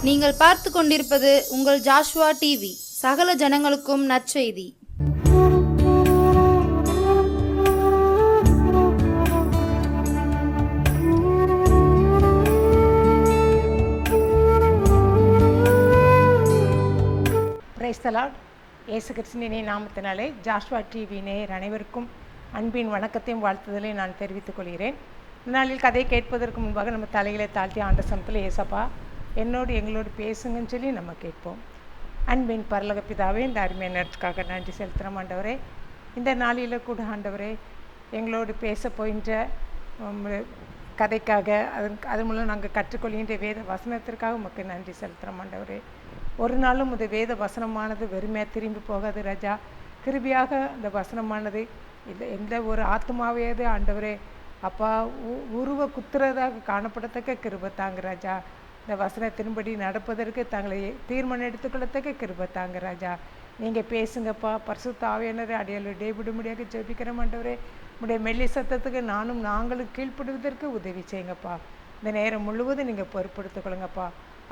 நீங்கள் பார்த்து கொண்டிருப்பது உங்கள் ஜாஷ்வா டிவி. சகல ஜனங்களுக்கும் நற்செய்தி. Praise the Lord. இயேசு கிறிஸ்துவின் நாமத்தினாலே ஜாஷ்வா டிவி நேயர் அனைவருக்கும் அன்பின் வணக்கத்தையும் வாழ்த்துதலையும் நான் தெரிவித்துக் கொள்கிறேன். இந்நாளில் கதை கேட்பதற்கு முன்பாக நம்ம தலைகளை தாழ்த்தி ஆண்ட சமத்தில் ஏசப்பா என்னோடு எங்களோடு பேசுங்கன்னு சொல்லி நம்ம கேட்போம். அன்பின் பரலோக பிதாவே, இந்த அருமையான நேரத்துக்காக நன்றி செலுத்துகிறோம் ஆண்டவரே. இந்த நாளில் கூட ஆண்டவரே எங்களோடு பேச போகின்ற கதைக்காக அதன் மூலம் நாங்கள் கற்றுக்கொள்கின்ற வேத வசனத்திற்காக உமக்கு நன்றி செலுத்துகிறோம் ஆண்டவரே. ஒரு நாளும் இந்த வேத வசனமானது வெறுமையாக திரும்பி போகாது ராஜா. கிருபியாக இந்த வசனமானது எந்த ஒரு ஆத்மாவையாவது ஆண்டவரே அப்பா உருவ குத்துறதாக காணப்படத்தக்க கிருபை தாங்க ராஜா. இந்த வசனத்தின்படி நடப்பதற்கு தங்களை தீர்மானம் எடுத்துக்கொள்ளத்தக்க கிருபை தாங்க ராஜா. நீங்கள் பேசுங்கப்பா. பரிசுத்த ஆவியானவரே, அடியாளு டேவிடும்படியாக ஜெபிக்கிறோம் ஆண்டவரே. உடைய மெல்லி சத்தத்துக்கு நாங்களும் கீழ்ப்படுவதற்கு உதவி செய்யுங்கப்பா. இந்த நேரம் முழுவதும் நீங்கள் பொறுப்படுத்திக் கொள்ளுங்கப்பா.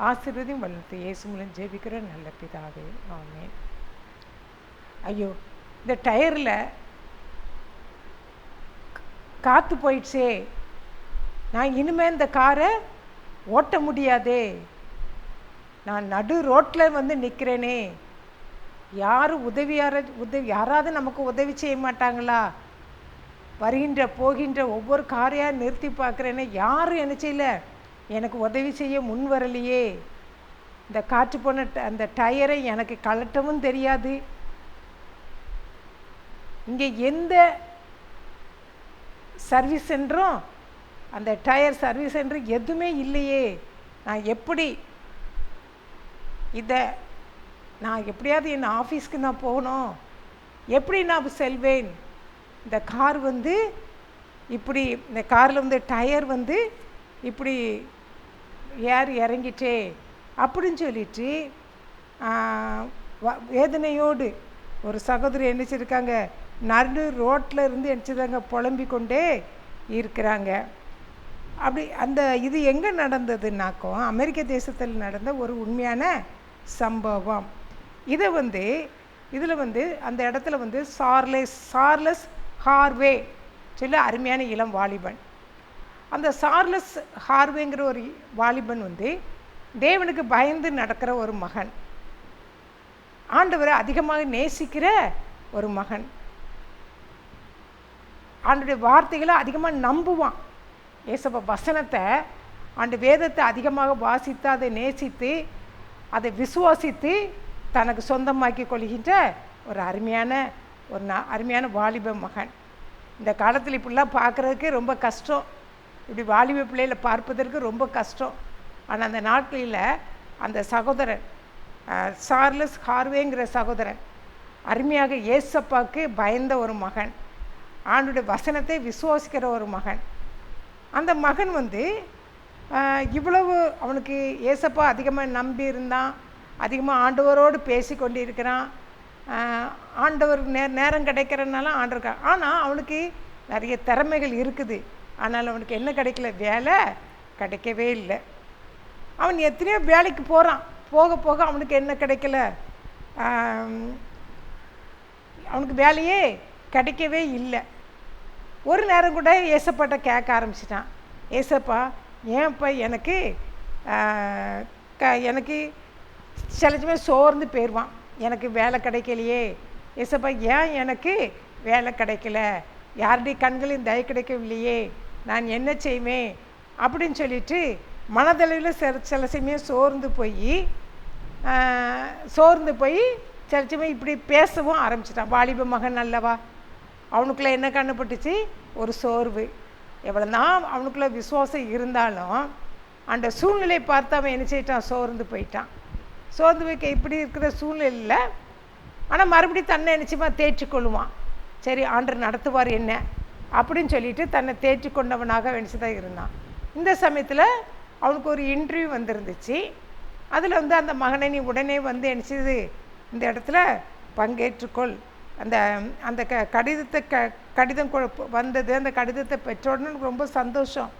ஆசீர்வதியும் வளர்த்து இயேசு மூலம் ஜெபிக்கிற நல்ல பிதாவே, ஆமென். ஐயோ, இந்த டயரில் காற்று போயிடுச்சே, நான் இனிமேல் இந்த காரை ஓட்ட முடியாதே, நான் நடு ரோட்டில் வந்து நிற்கிறேனே, யாரும் யாராவது நமக்கு உதவி செய்ய மாட்டாங்களா? வருகின்ற போகின்ற ஒவ்வொரு காரையாக நிறுத்தி பார்க்குறேனே, யாரும் என்ன செய்யல, எனக்கு உதவி செய்ய முன் வரலையே. இந்த காற்று போன அந்த டயரை எனக்கு கலட்டவும் தெரியாது. இங்கே எந்த சர்வீஸ் சென்டரும் அந்த டயர் சர்வீஸ் சென்டர் எதுவுமே இல்லையே. நான் எப்படி நான் எப்படியாவது என் ஆஃபீஸ்க்கு நான் போகணும், எப்படி நான் செல்வேன்? இந்த கார் வந்து இப்படி, இந்த காரில் வந்து டயர் வந்து இப்படி இறங்கிட்டே அப்படின்னு சொல்லிட்டு வேதனையோடு ஒரு சகோதரி என்னச்சிருக்காங்க, நடு ரோட்டில் இருந்து என்னச்சிதாங்க புலம்பிக்கொண்டே இருக்கிறாங்க. அப்படி இது எங்கே நடந்ததுன்னாக்கும் அமெரிக்க தேசத்தில் நடந்த ஒரு உண்மையான சம்பவம். இதில் வந்து அந்த இடத்துல வந்து சார்லஸ் ஹார்வே சொல்லி அருமையான இளம் வாலிபன். அந்த சார்லஸ் ஹார்வேங்கிற ஒரு வாலிபன் வந்து தேவனுக்கு பயந்து நடக்கிற ஒரு மகன், ஆண்டவரை அதிகமாக நேசிக்கிற ஒரு மகன், ஆண்டுடைய வார்த்தைகளை அதிகமாக நம்புவான். ஏசப்பா வசனத்தை, ஆண்டு வேதத்தை அதிகமாக வாசித்து அதை நேசித்து அதை விசுவாசித்து தனக்கு சொந்தமாக்கி கொள்கின்ற ஒரு அருமையான வாலிப மகன். இந்த காலத்தில் இப்படிலாம் பார்க்குறதுக்கு ரொம்ப கஷ்டம், இப்படி வாலிப பிள்ளைகளை பார்ப்பதற்கு ரொம்ப கஷ்டம். ஆனால் அந்த நாட்களில் அந்த சகோதரன் சார்லஸ் ஹார்வேங்கிற சகோதரன் அருமையாக ஏசப்பாவுக்கு பயந்த ஒரு மகன், ஆண்டுடைய வசனத்தை விசுவாசிக்கிற ஒரு மகன். அந்த மகன் வந்து இவ்வளவு அவனுக்கு ஏசப்பா அதிகமாக நம்பி இருந்தான், அதிகமாக ஆண்டவரோடு பேசி கொண்டு இருக்கிறான். ஆண்டவர் நேரம் கிடைக்கிறதுனால ஆண்டவர், ஆனால் அவனுக்கு நிறைய திறமைகள் இருக்குது. ஆனால் அவனுக்கு என்ன கிடைக்கல, வேலை கிடைக்கவே இல்லை. அவன் எத்தனையோ வேலைக்கு போகிறான், போக போக அவனுக்கு என்ன கிடைக்கல, அவனுக்கு வேலையே கிடைக்கவே இல்லை. ஒரு நேரம் கூட ஏசப்பாட்ட கேட்க ஆரம்பிச்சிட்டான், ஏசப்பா ஏன்ப்பா எனக்கு சில சமயம் சோர்ந்து போயிடுவான், எனக்கு வேலை கிடைக்கலையே, ஏசப்பா ஏன் எனக்கு வேலை கிடைக்கல, யாருடைய கண்களையும் தய கிடைக்கவில்லையே, நான் என்ன செய்வேன் அப்படின்னு சொல்லிட்டு மனதளவில் சில சமயம் சோர்ந்து போய் சில சமயம் இப்படி பேசவும் ஆரம்பிச்சிட்டான். வாலிப மகன் அல்லவா, அவனுக்குள்ளே என்ன கண்டுபட்டுச்சு, ஒரு சோர்வு. எவ்வளோ தான் அவனுக்குள்ளே விசுவாசம் இருந்தாலும் அந்த சூழ்நிலையை பார்த்து அவன் என்ன செய்யிட்டான், சோர்ந்து போயிட்டான். சோர்ந்து போய் இப்படி இருக்கிற சூழ்நிலையில் ஆனால் மறுபடியும் தன்னை நினச்சிமா தேற்றிக்கொள்ளுவான். சரி, ஆண்டவர் நடத்துவார் என்ன அப்படின்னு சொல்லிட்டு தன்னை தேற்றி கொண்டவனாக நினச்சிதான் இருந்தான். இந்த சமயத்தில் அவனுக்கு ஒரு இன்டர்வியூ வந்துருந்துச்சு. அதில் வந்து அந்த மகனை நீ உடனே வந்து நினச்சது இந்த இடத்துல பங்கேற்றுக்கொள், அந்த கடிதம் வந்தது. அந்த கடிதத்தை பெற்ற உடனே ரொம்ப சந்தோஷம்.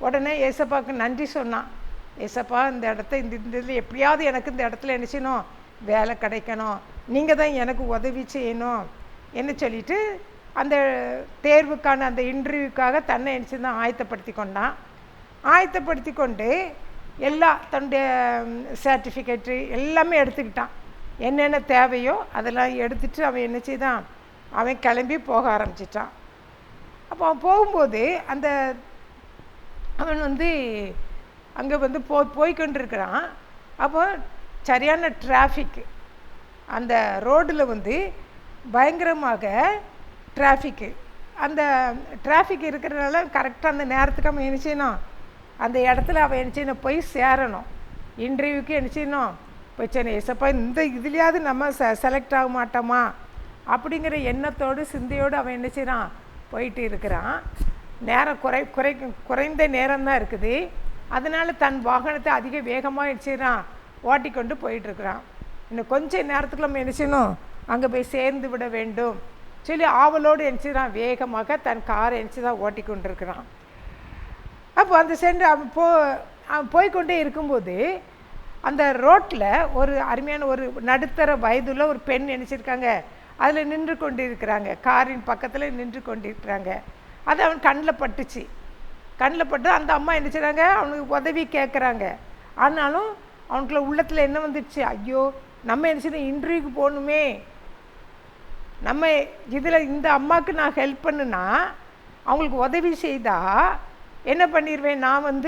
உடனே ஏசப்பாவுக்கு நன்றி சொன்னான். ஏசப்பா இந்த இடத்த இந்த இதில் எப்படியாவது எனக்கு இந்த இடத்துல என்ன செய்யணும், வேலை கிடைக்கணும், நீங்கள் தான் எனக்கு உதவி செய்யணும் என்ன சொல்லிட்டு அந்த தேர்வுக்கான அந்த இன்டர்வியூக்காக தன்னை என்ன செய்தான் ஆயத்தப்படுத்தி கொண்டான். ஆயத்தப்படுத்தி கொண்டு எல்லா தன்னுடைய சர்டிஃபிகேட்டு எல்லாமே எடுத்துக்கிட்டான். என்னென்ன தேவையோ அதெல்லாம் எடுத்துகிட்டு அவன் என்ன செய்தான், அவன் கிளம்பி போக ஆரம்பிச்சிட்டான். அப்போ அவன் போகும்போது அந்த அவன் அங்கே போய்கொண்டிருக்கிறான். அப்போ சரியான டிராஃபிக்கு, அந்த ரோடில் பயங்கரமாக டிராஃபிக்கு. அந்த டிராஃபிக் இருக்கிறதுனால கரெக்டாக அந்த நேரத்துக்கு அவன் என்ன செய்யணும், அந்த இடத்துல அவன் என்ன செய்யணும், போய் சேரணும். இன்டர்வியூக்கு என்ன செய்யணும், போய் சேரணும். ஏசப்பா இந்த இதுலையாவது நம்ம செலக்ட் ஆக மாட்டோமா அப்படிங்கிற எண்ணத்தோடு சிந்தையோடு அவன் என்ன செய்கிறான், போயிட்டு இருக்கிறான். நேரம் குறைந்த நேரம் தான் இருக்குது. அதனால் தன் வாகனத்தை அதிக வேகமாக என்ன செய்கிறான், ஓட்டி கொண்டு போயிட்டுருக்கிறான். இன்னும் கொஞ்சம் நேரத்துக்கு நம்ம என்ன செய்யணும், அங்கே போய் சேர்ந்து விட வேண்டும் சொல்லி ஆவலோடு என்ன செய்கிறான், வேகமாக தன் காரை என்ன தான் ஓட்டி கொண்டு இருக்கிறான். அப்போ அந்த அவன் போய்கொண்டே இருக்கும்போது அந்த ரோட்டில் ஒரு அருமையான ஒரு நடுத்தர வயதுள்ள ஒரு பெண் நினச்சிருக்காங்க, அதில் நின்று கொண்டு இருக்கிறாங்க, காரின் பக்கத்தில் நின்று கொண்டு இருக்கிறாங்க. அது அவன் கண்ணில் பட்டுச்சு. கண்ணில் பட்டு அந்த அம்மா என்ன செய்கிறாங்க, அவனுக்கு உதவி கேட்குறாங்க. ஆனாலும் அவனுக்குள்ள உள்ளத்தில் என்ன வந்துடுச்சு, ஐயோ நம்ம என்ன செய்யணும், இன்டர்வியூக்கு போகணுமே, நம்ம இதில் இந்த அம்மாவுக்கு நான் ஹெல்ப் பண்ணுனா அவங்களுக்கு உதவி செய்தால் என்ன பண்ணிடுவேன், நான்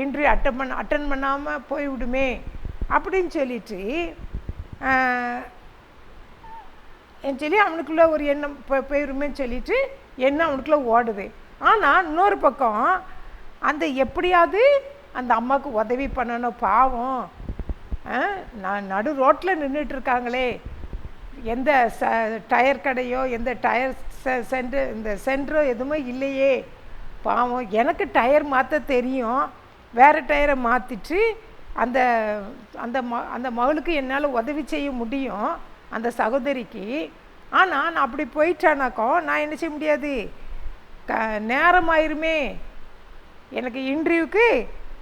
இன்டர்வியூ அட்டன் பண்ணாமல் போய்விடுமே அப்படின்னு சொல்லிட்டு சொல்லி அவனுக்குள்ளே ஒரு எண்ணம் போயிடுமேன்னு சொல்லிட்டு எண்ணம் அவனுக்குள்ளே ஓடுது. ஆனால் இன்னொரு பக்கம் அந்த எப்படியாவது அந்த அம்மாவுக்கு உதவி பண்ணணும், பாவம் நான் நடு ரோட்டில் நின்றுட்டுருக்காங்களே, எந்த டயர் கடையோ எந்த டயர் சென்டரோ எதுவுமே இல்லையே, பாவம் எனக்கு டயர் மாற்ற தெரியும், வேறு டயரை மாற்றிட்டு அந்த அந்த அந்த மகளுக்கு என்னால் உதவி செய்ய முடியும், அந்த சகோதரிக்கு. ஆனால் நான் அப்படி போயிட்டானாக்கோ நான் என்ன செய்ய முடியாது, நேரம் ஆயிருமே, எனக்கு இன்டர்வியூக்கு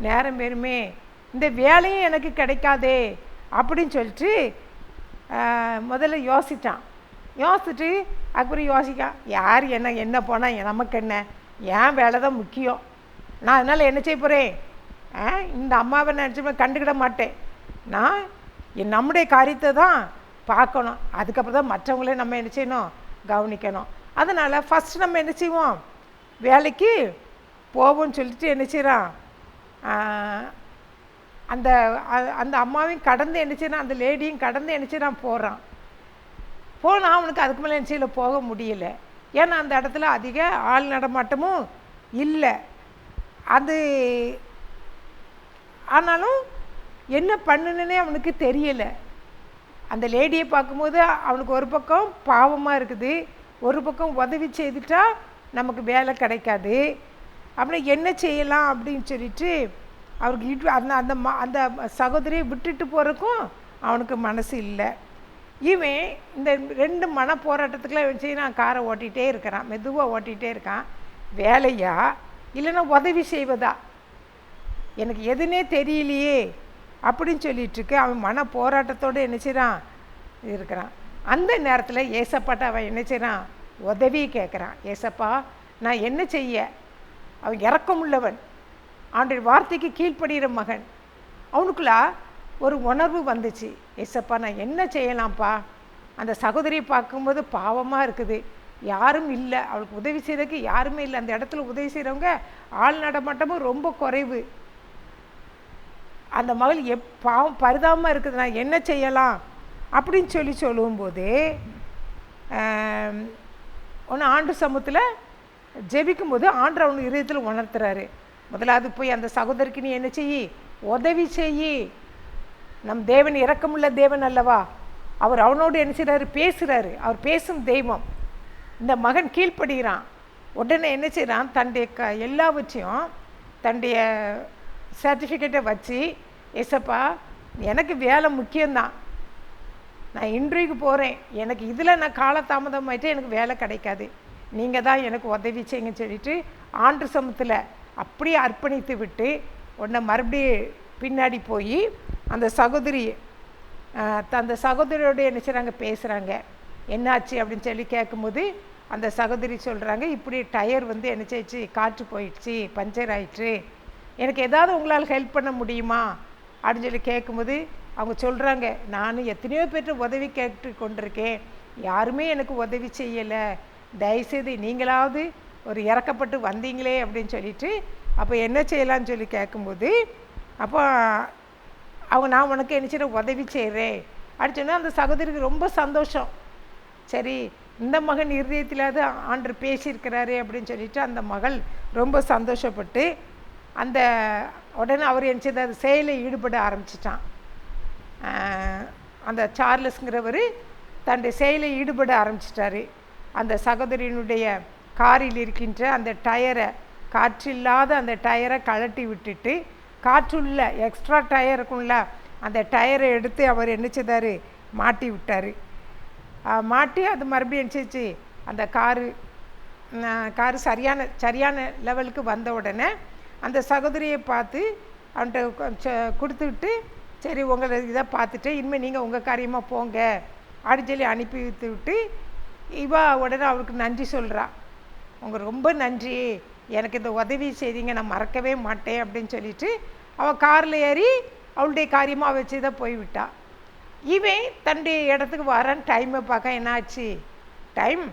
நேரம் வேணுமே, இந்த வேலையும் எனக்கு கிடைக்காதே அப்படின்னு சொல்லிட்டு முதல்ல யோசித்தான். யோசிச்சுட்டு அப்புறம் யோசிக்கான், யார் என்ன போனால் நமக்கு என்ன, ஏன் வேலை தான் முக்கியம், நான் அதனால் என்ன செய்ய போகிறேன், இந்த அம்மாவை நினச்சி கண்டுக்கிட மாட்டேன், நான் நம்முடைய காரியத்தை தான் பார்க்கணும், அதுக்கப்புறம் தான் மற்றவங்களே நம்ம என்ன செய்யணும், கவனிக்கணும். அதனால் ஃபஸ்ட்டு நம்ம என்ன செய்வோம், வேலைக்கு போவோம்னு சொல்லிட்டு என்ன செய்கிறான், அந்த அந்த அம்மாவையும் கடந்து என்ன செய்யறான், அந்த லேடியும் கடந்து என்ன செய்யறான், போகிறான். போனால் அவனுக்கு அதுக்கு மேலே என்ன செய்யல, போக முடியல. ஏன்னா அந்த இடத்துல அதிக ஆள் நடமாட்டமும் இல்லை. அது ஆனாலும் என்ன பண்ணுனே அவனுக்கு தெரியலை. அந்த லேடியை பார்க்கும்போது அவனுக்கு ஒரு பக்கம் பாவமாக இருக்குது, ஒரு பக்கம் உதவி செய்துட்டா நமக்கு வேலை கிடைக்காது, அப்படி என்ன செய்யலாம் அப்படின்னு சொல்லிட்டு அவருக்கு அந்த அந்த அந்த சகோதரியை விட்டுட்டு போகிறக்கும் அவனுக்கு மனசு இல்லை. இவன் இந்த ரெண்டு மன போராட்டத்துக்குலாம் இவன் செய்யறான், காரை ஓட்டிகிட்டே இருக்கிறான், மெதுவாக ஓட்டிகிட்டே இருக்கான். வேலையா இல்லைன்னா உதவி செய்வதா, எனக்கு எதுனே தெரியலையே அப்படின்னு சொல்லிட்டுருக்கு. அவன் மன போராட்டத்தோடு என்ன செய்கிறான் இருக்கிறான். அந்த நேரத்தில் ஏசப்பாட்ட அவன் என்ன செய்கிறான், உதவி கேட்குறான். ஏசப்பா நான் என்ன செய்ய, அவன் இரக்கமுள்ளவன், அவனுடைய வார்த்தைக்கு கீழ்ப்படுகிற மகன். அவனுக்குள்ள ஒரு உணர்வு வந்துச்சு, ஏசப்பா நான் என்ன செய்யலாம்ப்பா, அந்த சகோதரியை பார்க்கும்போது பாவமாக இருக்குது, யாரும் இல்லை, அவளுக்கு உதவி செய்கிறதுக்கு யாருமே இல்லை, அந்த இடத்துல உதவி செய்கிறவங்க ஆள் நடமாட்டமும் ரொம்ப குறைவு, அந்த மகள் பாவம் பரிதாபமாக இருக்குது, நான் என்ன செய்யலாம் அப்படின்னு சொல்லும்போது ஒன்று ஆண்டு சமூகத்தில் ஜெபிக்கும்போது ஆண்டு அவனு இதயத்தில் உணர்த்துறாரு. முதலாவது போய் அந்த சகோதரிக்கு நீ என்ன செய்யி, உதவி செய்யி, நம் தேவன் இரக்கமுள்ள தேவன் அல்லவா, அவர் அவனோடு என்ன செய்கிறாரு, பேசுகிறாரு, அவர் பேசும் தெய்வம். இந்த மகன் கீழ்ப்படுகிறான். உடனே என்ன செய்கிறான், தன்னுடைய எல்லாவற்றையும் தன்னுடைய சர்டிஃபிகேட்டை வச்சு, ஏசப்பா எனக்கு வேலை முக்கியம்தான், நான் இன்டர்வியூக்கு போகிறேன், எனக்கு இதில் நான் காலதாமதமாயிட்டு எனக்கு வேலை கிடைக்காது, நீங்கள் தான் எனக்கு உதவி செய்யுங்கன்னு சொல்லிட்டு ஆண்டு சமூகத்தில் அப்படியே அர்ப்பணித்து விட்டு உடனே மறுபடியும் பின்னாடி போய் அந்த சகோதரியோடு என்ன செய்கிறாங்க, பேசுகிறாங்க. என்னாச்சு அப்படின்னு சொல்லி கேட்கும்போது அந்த சகோதரி சொல்கிறாங்க, இப்படி டயர் வந்து என்ன செய்ச்சு, காற்று போயிடுச்சு, பஞ்சர் ஆயிடுச்சு, எனக்கு ஏதாவது உங்களால் ஹெல்ப் பண்ண முடியுமா அப்படின்னு சொல்லி கேட்கும்போது அவங்க சொல்கிறாங்க, நான் எத்தனையோ பேர்கிட்ட உதவி கேட்டு கொண்டிருக்கேன், யாருமே எனக்கு உதவி செய்யலை, தயவுசெய்து நீங்களாவது ஒரு இறக்கப்பட்டு வந்தீங்களே அப்படின்னு சொல்லிட்டு அப்போ என்ன செய்யலான்னு சொல்லி கேட்கும்போது அப்போ அவங்க, நான் உனக்கு என்ன செய்ய உதவி செய்கிறேன் அப்படின்னு சொன்னால் அந்த சகோதரிக்கு ரொம்ப சந்தோஷம். சரி, இந்த மகன் இருதயத்திலாவது ஆண்டவர் பேசியிருக்கிறாரு அப்படின்னு சொல்லிட்டு அந்த மகள் ரொம்ப சந்தோஷப்பட்டு அந்த உடனே அவர் என்ன செய்தார், செயலில் ஈடுபட ஆரம்பிச்சிட்டான். அந்த சார்லஸ்ங்கிறவர் தன்னுடைய செயலில் ஈடுபட ஆரம்பிச்சிட்டாரு. அந்த சகோதரியினுடைய காரில் இருக்கின்ற அந்த டயரை, காற்றில்லாத அந்த டயரை கழட்டி விட்டுட்டு காற்றுள்ள எக்ஸ்ட்ரா டயருக்குள்ள அந்த டயரை எடுத்து அவர் என்ன செய்தார், மாட்டி விட்டார். மாட்டி அது மறுபடியும் என்னச்சு, அந்த காரு சரியான லெவலுக்கு வந்த உடனே அந்த சகோதரியை பார்த்து அவன்கிட்ட கொடுத்துக்கிட்டு, சரி உங்களை இதை பார்த்துட்டு இனிமேல் நீங்கள் உங்கள் காரியமாக போங்க அப்படின்னு சொல்லி அனுப்பி விட்டு இவா உடனே அவருக்கு நன்றி சொல்கிறா. உங்களுக்கு ரொம்ப நன்றி, எனக்கு இந்த உதவி செய்தீங்க, நான் மறக்கவே மாட்டேன் அப்படின்னு சொல்லிட்டு அவள் காரில் ஏறி அவளுடைய காரியமாக வச்சு தான் போய்விட்டா. இவன் தன்னுடைய இடத்துக்கு வரான். டைமை பார்க்க என்னாச்சு, டைம்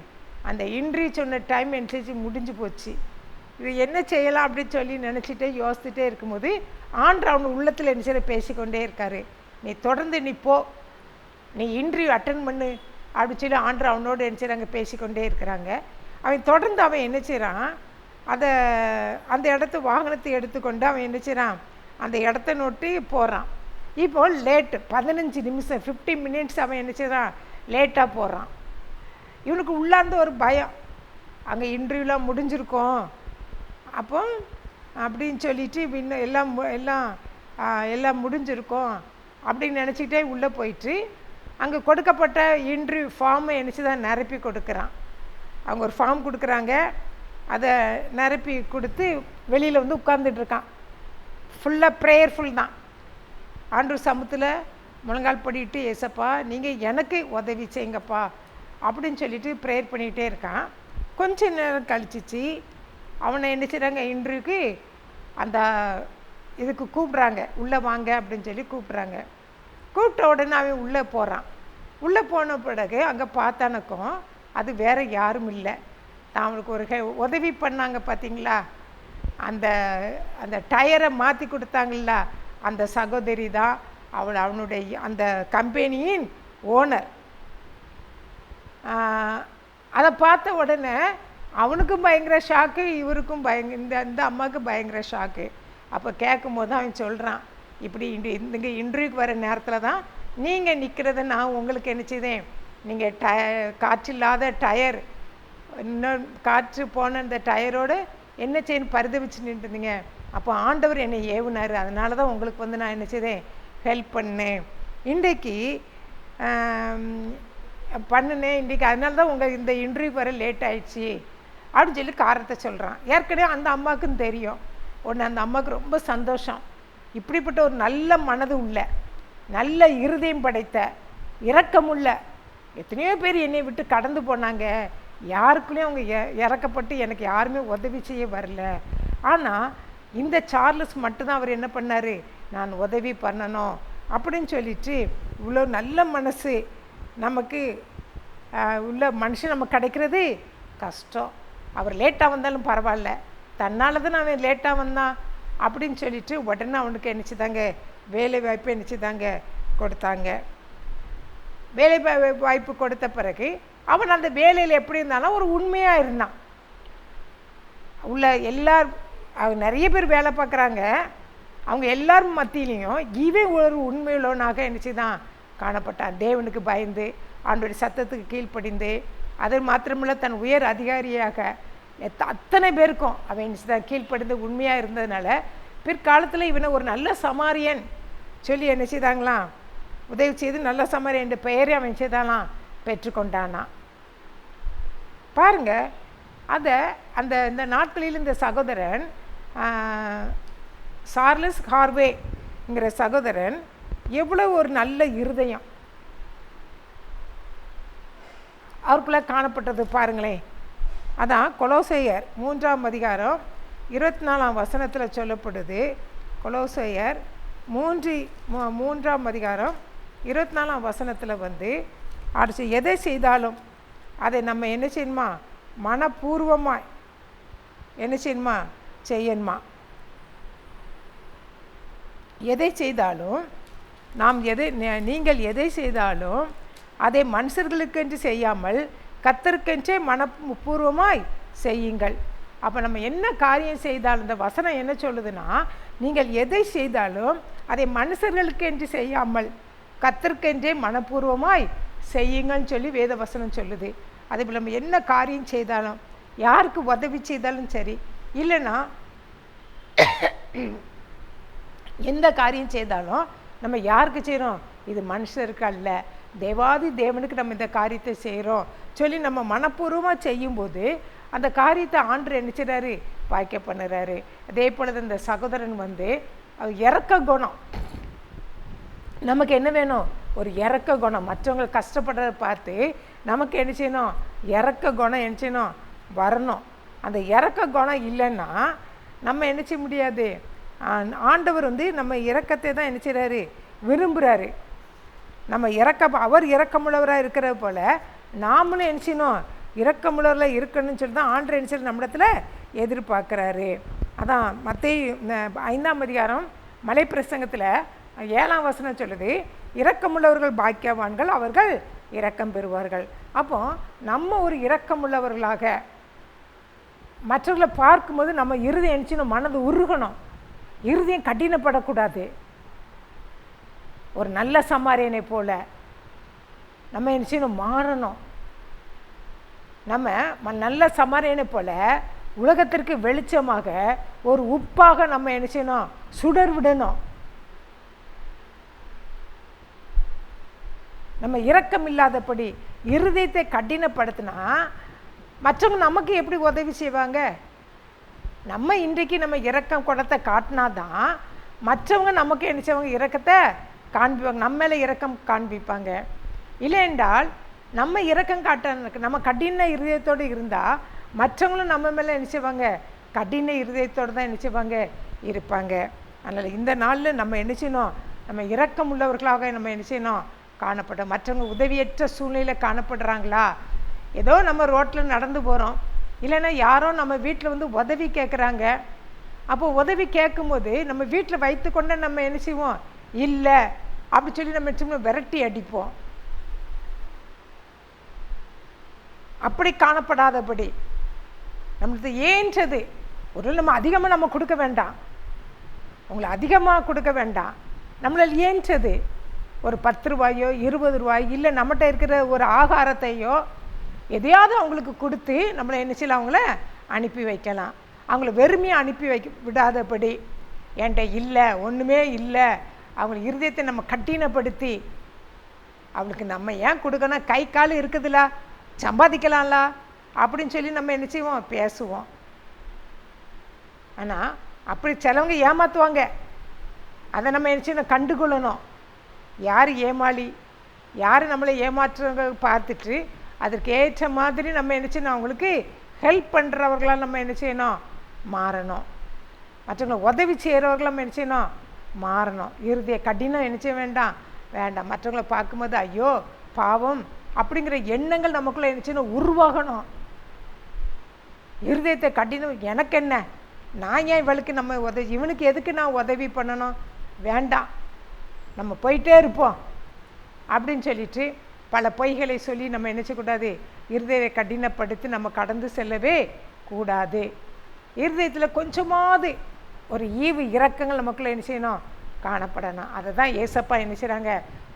அந்த இன்ட்ரி சொன்ன டைம் என்ட்ரிச்சு முடிஞ்சு போச்சு. இது என்ன செய்யலாம் அப்படின்னு சொல்லி நினச்சிட்டே யோசிச்சுட்டே இருக்கும்போது ஆண்டவர் அவன் உள்ளத்தில் என்ன செய்ய பேசிக்கொண்டே இருக்காரு, நீ தொடர்ந்து நீ போ, நீ இன்டர்வியூ அட்டன் பண்ணு அப்படின்னு சொல்லி ஆண்டவர் அவனோடு என்ன செய்கிறாங்க, பேசிக்கொண்டே இருக்கிறாங்க. அவன் தொடர்ந்து அவன் என்ன செய்கிறான், அந்த இடத்து வாகனத்தை எடுத்துக்கொண்டு அவன் என்ன செய்கிறான், அந்த இடத்த நோட்டி போகிறான். இப்போ லேட்டு 15 நிமிஷம் 15 மினிட்ஸ் அவன் என்ன செய்கிறான், லேட்டாக போகிறான். இவனுக்கு உள்ளார்ந்த ஒரு பயம், அங்கே இன்டர்வியூலாம் முடிஞ்சிருக்கோம் அப்போ அப்படின்னு சொல்லிட்டு இன்னும் எல்லாம் முடிஞ்சிருக்கோம் அப்படின்னு நினச்சிக்கிட்டே உள்ளே போயிட்டு அங்கே கொடுக்கப்பட்ட இன்டர்வியூ ஃபார்மை என்னச்சு தான் நிரப்பி கொடுக்குறான். அவங்க ஒரு ஃபார்ம் கொடுக்குறாங்க, அதை நிரப்பி கொடுத்து வெளியில் வந்து உட்கார்ந்துட்டுருக்கான். ஃபுல்லாக ப்ரேயர்ஃபுல் தான். ஆண்டவர் சமூகத்தில் முழங்கால் படிட்டு, ஏசப்பா நீங்கள் எனக்கு உதவி செய்யுங்கப்பா அப்படின்னு சொல்லிட்டு ப்ரேயர் பண்ணிகிட்டே இருக்கான். கொஞ்ச நேரம் கழிச்சிச்சு அவனை என்ன செய்கிறாங்க, இன்டர்வியூக்கு அந்த இதுக்கு கூப்பிட்றாங்க, உள்ளே வாங்க அப்படின்னு சொல்லி கூப்பிட்றாங்க. கூப்பிட்ட உடனே அவன் உள்ளே போகிறான். உள்ளே போன பிறகு அங்கே பார்த்தானுக்கும் அது வேறு யாரும் இல்லை, அவனுக்கு ஒரு உதவி பண்ணாங்க பார்த்தீங்களா, அந்த டயரை மாற்றி கொடுத்தாங்களா, அந்த சகோதரி தான் அவனுடைய அந்த கம்பெனியின் ஓனர். அதை பார்த்த உடனே அவனுக்கும் பயங்கர ஷாக்கு, இவருக்கும் இந்த அம்மாவுக்கு பயங்கர ஷாக்கு. அப்போ கேட்கும்போது அவன் சொல்கிறான், இப்படி இந்த இன்டர்வியூக்கு வர நேரத்தில் தான் நீங்கள் நிற்கிறத நான் உங்களுக்கு என்ன செய்தேன், நீங்கள் காற்றில்லாத டயர், இன்னும் காற்று போன அந்த டயரோடு என்ன செய்யணும் பரிதவிச்சு நின்றுருந்தீங்க, அப்போ ஆண்டவர் என்னை ஏவுனார், அதனால தான் உங்களுக்கு வந்து நான் என்ன செய்தேன், ஹெல்ப் பண்ணேன், இன்றைக்கு பண்ணினேன் இன்றைக்கி, அதனால தான் உங்கள் இந்த இன்டர்வியூ வர லேட் ஆயிடுச்சு அப்படின்னு சொல்லி காரணத்தை சொல்கிறான். ஏற்கனவே அந்த அம்மாவுக்குன்னு தெரியும். உடனே அந்த அம்மாவுக்கு ரொம்ப சந்தோஷம், இப்படிப்பட்ட ஒரு நல்ல மனது உள்ள, நல்ல இருதயம் படைத்த, இரக்கமுள்ள, எத்தனையோ பேர் என்னை விட்டு கடந்து போனாங்க, யாருக்குள்ளேயும் அவங்க இறக்கப்பட்டு எனக்கு யாருமே உதவி செய்ய வரல, ஆனால் இந்த சார்லஸ் மட்டும்தான் அவர் என்ன பண்ணார், நான் உதவி பண்ணணும் அப்படின்னு சொல்லிட்டு இவ்வளோ நல்ல மனசு நமக்கு உள்ள மனுஷன் நமக்கு கிடைக்கிறது கஷ்டம். அவர் லேட்டாக வந்தாலும் பரவாயில்ல, தன்னால் தான் அவன் லேட்டாக வந்தான் அப்படின்னு சொல்லிட்டு உடனே அவனுக்கு என்னச்சுதாங்க வேலை வாய்ப்பு என்னச்சுதாங்க கொடுத்தாங்க. வேலை வாய்ப்பு கொடுத்த பிறகு அவன் அந்த வேலையில் எப்படி இருந்தாலும் ஒரு உண்மையாக இருந்தான். உள்ள அவங்க நிறைய பேர் வேலை பார்க்குறாங்க, அவங்க எல்லாரும் மத்தியிலையும் இவன் ஒரு உண்மையுள்ளவனாக என்னச்சுதான் காணப்பட்டான். தேவனுக்கு பயந்து ஆண்டோடைய சத்தத்துக்கு கீழ்ப்படிந்து, அது மாத்திரமில்ல தன் உயர் அதிகாரியாக அத்தனை பேருக்கும் அவன் என்னச்சுதான் கீழ்ப்படிந்து உண்மையாக இருந்ததுனால பிற்காலத்தில் இவனை ஒரு நல்ல சமாரியன் சொல்லி என்ன செய்தாங்களாம், உதவி செய்து நல்ல சமாரியன் என்ற பெயரை அவன் செய்தாலாம் பெற்றுக்கொண்டானா. பாருங்க, இந்த நாட்களில் இந்த சகோதரன் சார்லஸ் ஹார்வேங்கிற சகோதரன் எவ்வளோ ஒரு நல்ல இருதயம் அவருக்குள்ளே காணப்பட்டது பாருங்களேன். அதான் கொலோசையர் 3ஆம் அதிகாரம் 24ஆம் வசனத்தில் சொல்லப்படுது. கொலோசையர் 3ஆம் அதிகாரம் 24ஆம் வசனத்தில் வந்து அடுத்து எதை செய்தாலும் அதை நம்ம என்ன செய்யணுமா, மனப்பூர்வமாக என்ன செய்யணுமா, செய்யணுமா. எதை செய்தாலும் நீங்கள் எதை செய்தாலும் அதை மனுஷர்களுக்கென்று செய்யாமல் கர்த்தருக்கென்றே மனப்பூர்வமாய் செய்யுங்கள். அப்போ நம்ம என்ன காரியம் செய்தாலும் இந்த வசனம் என்ன சொல்லுதுன்னா, நீங்கள் எதை செய்தாலும் அதை மனுஷர்களுக்கென்று செய்யாமல் கர்த்தருக்கென்றே மனப்பூர்வமாய் செய்யுங்கள்னு சொல்லி வேத வசனம் சொல்லுது. அதே போல் நம்ம என்ன காரியம் செய்தாலும், யாருக்கு உதவி செய்தாலும் சரி, இல்லைன்னா எந்த காரியம் செய்தாலும் நம்ம யாருக்கு செய்கிறோம், இது மனுஷருக்கு அல்ல, தேவாதி தேவனுக்கு நம்ம இந்த காரியத்தை செய்கிறோம் சொல்லி நம்ம மனப்பூர்வமாக செய்யும்போது அந்த காரியத்தை ஆண்டவர் என்ன செய்கிறாரு, வாய்க்க பண்ணுறாரு. அதே போல் இந்த சகோதரன் வந்து இறக்க குணம். நமக்கு என்ன வேணும், ஒரு இறக்க குணம். மற்றவங்க கஷ்டப்படுறத பார்த்து நமக்கு என்ன செய்யணும், இறக்க குணம் என்ன செய்யணும், வரணும். அந்த இறக்க குணம் இல்லைன்னா நம்ம என்ன செய்ய முடியாது. ஆண்டவர் வந்து நம்ம இரக்கத்தை தான் என்ன செய்கிறாரு, விரும்புகிறாரு. நம்ம அவர் இரக்கமுள்ளவராக இருக்கிற போல் நாமளும் என்ன செய்யணும், இரக்கமுள்ளவரில் இருக்கணும்னு சொல்லி தான் ஆண்டவர் என்ன செய்ய நம்மிடத்தில் எதிர்பார்க்குறாரு. அதான் மத்தேயு 5ஆம் அதிகாரம் மலை பிரசங்கத்தில் 7ஆம் வசனம் சொல்லுது, இரக்கமுள்ளவர்கள் பாக்கியவான்கள், அவர்கள் இரக்கம் பெறுவார்கள். அப்போ நம்ம ஒரு இரக்கமுள்ளவர்களாக மற்றவர்களை பார்க்கும்போது நம்ம இருதயம் நினச்சினோம், மனது உருகணும், இருதயம் கடினப்படக்கூடாது. ஒரு நல்ல சமாரியனை போல நம்ம என்ன செய்யணும், மாறணும். நம்ம நல்ல சமாரியனை போல உலகத்திற்கு வெளிச்சமாக ஒரு உப்பாக நம்ம என்ன செய்யணும், சுடர் விடணும். நம்ம இரக்கம் இல்லாதபடி இருதயத்தை கடினப்படுத்தினா மற்றவங்க நமக்கு எப்படி உதவி செய்வாங்க. நம்ம இன்றைக்கு நம்ம இரக்கம் குணத்தை காட்டினாதான் மற்றவங்க நமக்கு என்ன செய்வாங்க, இரக்கத்தை காண்பிப்பாங்க, நம்ம மேலே இரக்கம் காண்பிப்பாங்க. இல்லை என்றால் நம்ம இரக்கம் காட்ட நம்ம கடின இருதயத்தோடு இருந்தால் மற்றவங்களும் நம்ம மேலே என்ன செய்வாங்க, கடின இருதயத்தோடு தான் என்ன செய்வாங்க, இருப்பாங்க. அதனால் இந்த நாளில் நம்ம என்ன செய்யணும், நம்ம இரக்கம் உள்ளவர்களாக நம்ம என்ன செய்யணும், காணப்பட. மற்றவங்க உதவியற்ற சூழ்நிலையில் காணப்படுறாங்களா, ஏதோ நம்ம ரோட்டில் நடந்து போகிறோம், இல்லைன்னா யாரோ நம்ம வீட்டில் வந்து உதவி கேட்குறாங்க. அப்போ உதவி கேட்கும்போது நம்ம வீட்டில் வைத்து கொண்டு நம்ம என்ன செய்வோம், இல்லை அப்படி சொல்லி நம்ம சும்மா விரட்டி அடிப்போம். அப்படி காணப்படாதபடி நம்மளுக்கு ஏன்றது ஒரு நம்ம அதிகமாக நம்ம கொடுக்க வேண்டாம், உங்களை அதிகமாக கொடுக்க வேண்டாம், நம்மளால் ஏன்றது ஒரு 10 ரூபாயோ 20 ரூபாய் இல்லை நம்மகிட்ட இருக்கிற ஒரு ஆகாரத்தையோ எதையாவது அவங்களுக்கு கொடுத்து நம்மளை என்ன செய்யலாம், அவங்கள அனுப்பி வைக்கலாம். அவங்கள வெறுமையாக அனுப்பி விடாதபடி என்கிட்ட இல்லை ஒன்றுமே இல்லை அவங்க இருதயத்தை நம்ம கட்டினப்படுத்தி அவளுக்கு நம்ம ஏன் கொடுக்கணும், கை கால் இருக்குதுல சம்பாதிக்கலாம்ல அப்படின்னு சொல்லி நம்ம என்ன செய்வோம், பேசுவோம். ஆனால் அப்படி சிலவங்க ஏமாற்றுவாங்க, அதை நம்ம என்ன செய்யணும், கண்டுகொள்ளணும். யார் ஏமாளி, யார் நம்மளை ஏமாற்றுறவங்க பார்த்துட்டு அதற்கு ஏற்ற மாதிரி நம்ம என்ன செய்யணும், அவங்களுக்கு ஹெல்ப் பண்ணுறவர்களால் நம்ம என்ன செய்யணும், மாறணும். மற்றவங்களை உதவி செய்கிறவர்களால் நம்ம என்ன செய்யணும், மாறணும். இருதய கடினம் என்ன செய்ய வேண்டாம், மற்றவங்களை பார்க்கும்போது ஐயோ பாவம் அப்படிங்கிற எண்ணங்கள் நமக்குள்ளே என்ன செய்யணும், உருவாகணும். இருதயத்தை கடினம், எனக்கு என்ன, நான் ஏன் இவளுக்கு நம்ம உதவி, இவனுக்கு எதுக்கு நான் உதவி பண்ணணும், வேண்டாம் நம்ம போயிட்டே இருப்போம் அப்படின்னு சொல்லிட்டு பல பொய்களை சொல்லி நம்ம என்ன செய்யக்கூடாது, இருதயத்தை கடினப்படுத்தி நம்ம கடந்து செல்லவே கூடாது. இருதயத்தில் கொஞ்சமாவது ஒரு ஈவு இரக்கங்கள் நமக்குள்ளே என்ன செய்யணும், காணப்படணும். அதை தான் ஏசப்பா என்ன செய்கிறாங்க,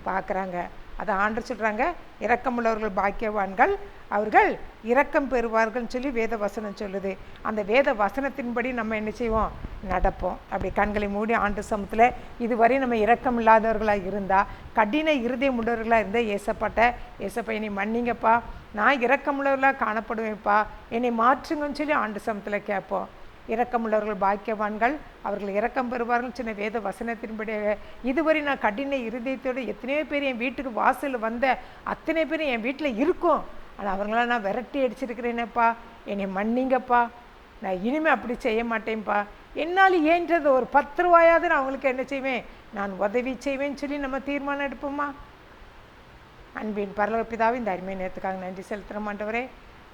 பார்க்குறாங்க. அதை ஆண்டு சொல்கிறாங்க, இரக்கமுள்ளவர்கள் பாக்கியவான்கள், அவர்கள் இரக்கம் பெறுவார்கள்னு சொல்லி வேத வசனம் சொல்லுது. அந்த வேத வசனத்தின்படி நம்ம என்ன செய்வோம், நடப்போம். அப்படி கண்களை மூடி ஆண்டு சமத்தில் இதுவரை நம்ம இரக்கம் இல்லாதவர்களாக இருந்தால், கடின இருதயம் உள்ளவர்களாக இருந்தால் ஏசப்பா என்னை மன்னிங்கப்பா, நான் இரக்கமுள்ளவர்களாக காணப்படுவேன்ப்பா, என்னை மாற்றுங்கன்னு சொல்லி ஆண்டு சமத்தில் கேட்போம். இரக்கமுள்ளவர்கள் பாக்கியவான்கள், அவர்கள் இரக்கம் பெறுவார்கள் சின்ன வேத வசனத்தின்படி. இதுவரை நான் கடின இருதயத்தோடு எத்தனையோ பேர் என் வீட்டுக்கு வாசலில் வந்த அத்தனை பேர் என் வீட்டில் இருக்கும். ஆனால் அவங்களாம் நான் விரட்டி அடிச்சிருக்கிறேனேப்பா, என்னை மன்னிங்கப்பா, நான் இனிமேல் அப்படி செய்ய மாட்டேன்ப்பா, என்னால் ஏன்றது ஒரு 10 ரூபாயாவது நான் அவங்களுக்கு என்ன செய்வேன், நான் உதவி செய்வேன்னு சொல்லி நம்ம தீர்மானம் எடுப்போமா? அன்பின் பரலோக பிதாவே, இந்த அருமை நேரத்துக்காக நன்றி செலுத்துகிறோம் ஆண்டவரே.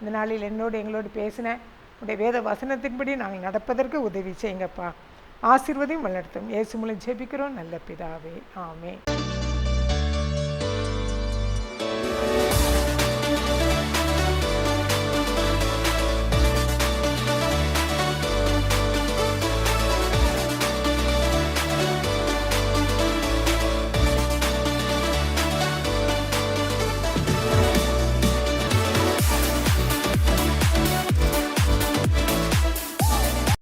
இந்த நாளில் எங்களோடு பேசின உடைய வேத வசனத்தின்படி நாங்கள் நடப்பதற்கு உதவி செய்யுங்கப்பா. ஆசீர்வதியும் வழிநடத்தும். இயேசு மூலம் ஜெபிக்கிறோம் நல்ல பிதாவே, ஆமென்.